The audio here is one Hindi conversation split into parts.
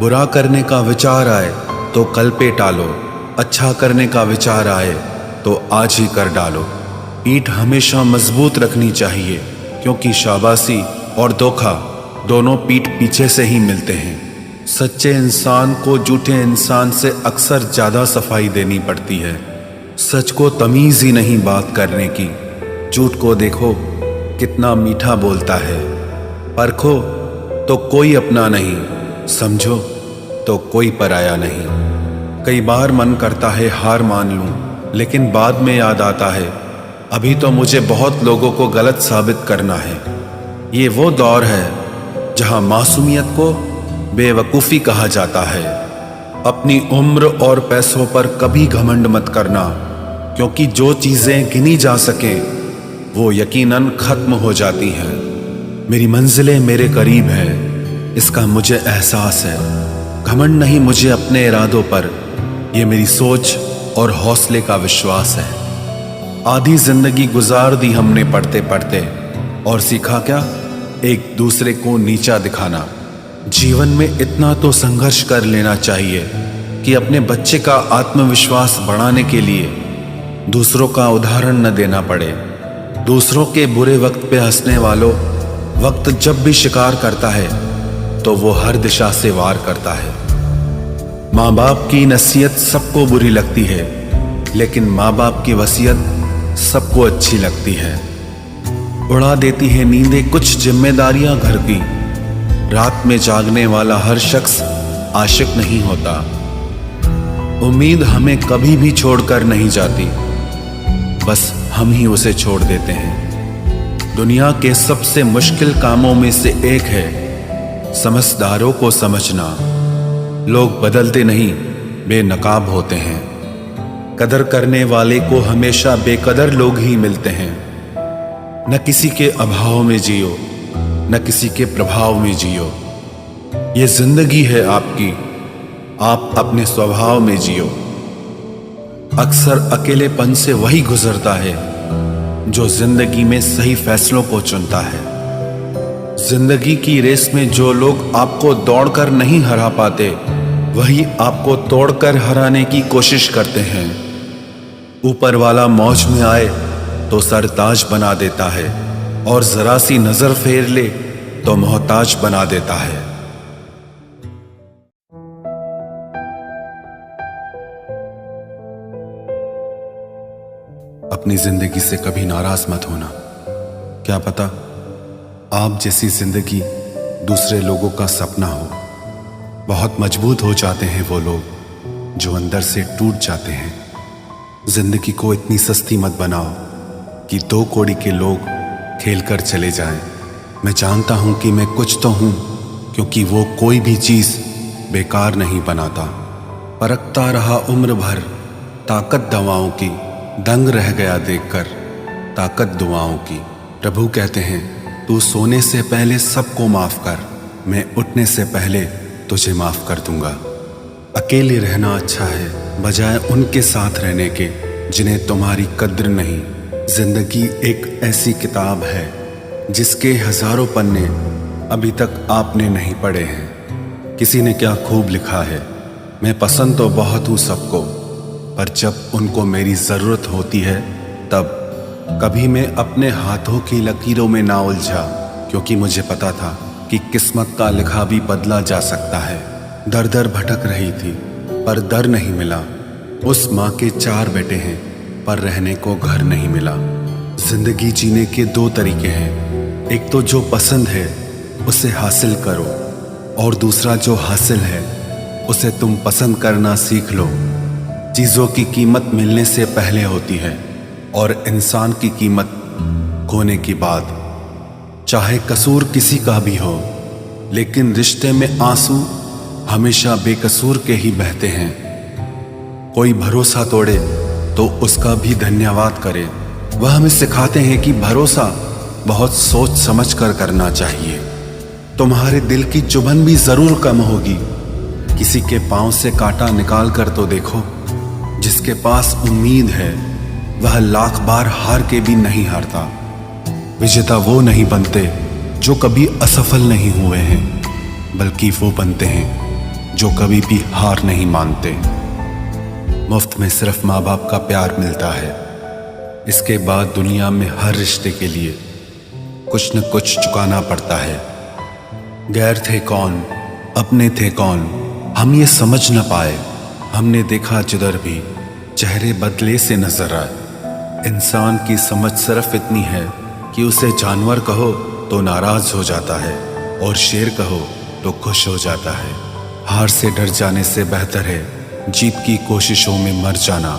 बुरा करने का विचार आए तो कल पे टालो, अच्छा करने का विचार आए तो आज ही कर डालो। पीठ हमेशा मजबूत रखनी चाहिए, क्योंकि शाबाशी और धोखा दोनों पीठ पीछे से ही मिलते हैं। सच्चे इंसान को झूठे इंसान से अक्सर ज़्यादा सफाई देनी पड़ती है। सच को तमीज़ ही नहीं बात करने की। झूठ को देखो कितना मीठा बोलता है। परखो तो कोई अपना नहीं, समझो तो कोई पराया नहीं। कई बार मन करता है हार मान लूं, लेकिन बाद में याद आता है अभी तो मुझे बहुत लोगों को गलत साबित करना है। ये वो दौर है जहां मासूमियत को बेवकूफ़ी कहा जाता है। अपनी उम्र और पैसों पर कभी घमंड मत करना, क्योंकि जो चीज़ें गिनी जा सके वो यकीनन ख़त्म हो जाती हैं। मेरी मंजिलें मेरे करीब है, इसका मुझे एहसास है। घमंड नहीं मुझे अपने इरादों पर, यह मेरी सोच और हौसले का विश्वास है। आधी जिंदगी गुजार दी हमने पढ़ते पढ़ते, और सीखा क्या? एक दूसरे को नीचा दिखाना। जीवन में इतना तो संघर्ष कर लेना चाहिए कि अपने बच्चे का आत्मविश्वास बढ़ाने के लिए दूसरों का उदाहरण न देना पड़े। दूसरों के बुरे वक्त पे हंसने वालों, वक्त जब भी शिकार करता है तो वो हर दिशा से वार करता है। माँ बाप की नसीहत सबको बुरी लगती है, लेकिन माँ बाप की वसीयत सबको अच्छी लगती है। उड़ा देती है नींदें कुछ जिम्मेदारियां घर की। रात में जागने वाला हर शख्स आशिक नहीं होता। उम्मीद हमें कभी भी छोड़कर नहीं जाती, बस हम ही उसे छोड़ देते हैं। दुनिया के सबसे मुश्किल कामों में से एक है समझदारों को समझना। लोग बदलते नहीं, बेनकाब होते हैं। कदर करने वाले को हमेशा बेकदर लोग ही मिलते हैं। न किसी के अभाव में जियो, न किसी के प्रभाव में जियो। ये जिंदगी है आपकी, आप अपने स्वभाव में जियो। अक्सर अकेलेपन से वही गुजरता है जो जिंदगी में सही फैसलों को चुनता है। जिंदगी की रेस में जो लोग आपको दौड़कर नहीं हरा पाते, वही आपको तोड़कर हराने की कोशिश करते हैं। ऊपर वाला मौज में आए तो सरताज बना देता है, और जरा सी नजर फेर ले तो मोहताज बना देता है। अपनी जिंदगी से कभी नाराज मत होना। क्या पता आप जैसी जिंदगी दूसरे लोगों का सपना हो। बहुत मजबूत हो जाते हैं वो लोग जो अंदर से टूट जाते हैं। जिंदगी को इतनी सस्ती मत बनाओ कि 2 कौड़ी के लोग खेल कर चले जाएं। मैं जानता हूं कि मैं कुछ तो हूं, क्योंकि वो कोई भी चीज बेकार नहीं बनाता। परखता रहा उम्र भर ताकत दवाओं की, दंग रह गया देखकर ताकत दुआओं की। प्रभु कहते हैं तू सोने से पहले सबको माफ कर, मैं उठने से पहले तुझे माफ कर दूंगा। अकेले रहना अच्छा है बजाय उनके साथ रहने के जिन्हें तुम्हारी कद्र नहीं। जिंदगी एक ऐसी किताब है जिसके हजारों पन्ने अभी तक आपने नहीं पढ़े हैं। किसी ने क्या खूब लिखा है, मैं पसंद तो बहुत हूँ सबको, पर जब उनको मेरी ज़रूरत होती है तब। कभी मैं अपने हाथों की लकीरों में ना उलझा, क्योंकि मुझे पता था कि किस्मत का लिखा भी बदला जा सकता है। दर दर भटक रही थी पर दर नहीं मिला। उस माँ के 4 बेटे हैं पर रहने को घर नहीं मिला। जिंदगी जीने के 2 तरीके हैं, एक तो जो पसंद है उसे हासिल करो, और दूसरा जो हासिल है उसे तुम पसंद करना सीख लो। चीज़ों की कीमत मिलने से पहले होती है, और इंसान की कीमत खोने की बाद। चाहे कसूर किसी का भी हो, लेकिन रिश्ते में आंसू हमेशा बेकसूर के ही बहते हैं। कोई भरोसा तोड़े तो उसका भी धन्यवाद करे। वह हमें सिखाते हैं कि भरोसा बहुत सोच समझ कर करना चाहिए। तुम्हारे दिल की चुभन भी जरूर कम होगी। किसी के पांव से कांटा निकाल कर तो देखो। जिसके पास उम्मीद है वह लाख बार हार के भी नहीं हारता। विजेता वो नहीं बनते जो कभी असफल नहीं हुए हैं, बल्कि वो बनते हैं जो कभी भी हार नहीं मानते। मुफ्त में सिर्फ माँ बाप का प्यार मिलता है। इसके बाद दुनिया में हर रिश्ते के लिए कुछ न कुछ चुकाना पड़ता है। गैर थे कौन, अपने थे कौन, हम ये समझ न पाए। हमने देखा जिधर भी चेहरे बदले से नजर आए। इंसान की समझ सिर्फ इतनी है कि उसे जानवर कहो तो नाराज हो जाता है और शेर कहो तो खुश हो जाता है। हार से डर जाने से बेहतर है जीत की कोशिशों में मर जाना।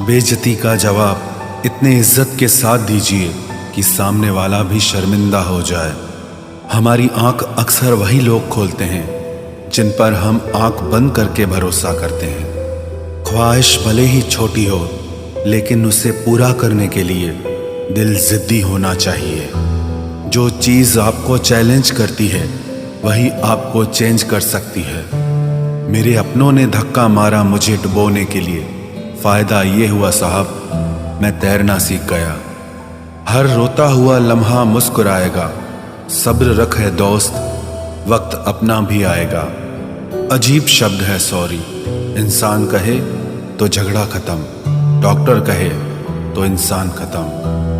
बेइज्जती का जवाब इतने इज्जत के साथ दीजिए कि सामने वाला भी शर्मिंदा हो जाए। हमारी आंख अक्सर वही लोग खोलते हैं जिन पर हम आंख बंद करके भरोसा करते हैं। ख्वाहिश भले ही छोटी हो, लेकिन उसे पूरा करने के लिए दिल जिद्दी होना चाहिए। जो चीज़ आपको चैलेंज करती है वही आपको चेंज कर सकती है। मेरे अपनों ने धक्का मारा मुझे डुबोने के लिए, फ़ायदा ये हुआ साहब मैं तैरना सीख गया। हर रोता हुआ लम्हा मुस्कुराएगा, सब्र रख है दोस्त, वक्त अपना भी आएगा। अजीब शब्द है सॉरी, इंसान कहे तो झगड़ा खत्म, डॉक्टर कहे तो इंसान खत्म।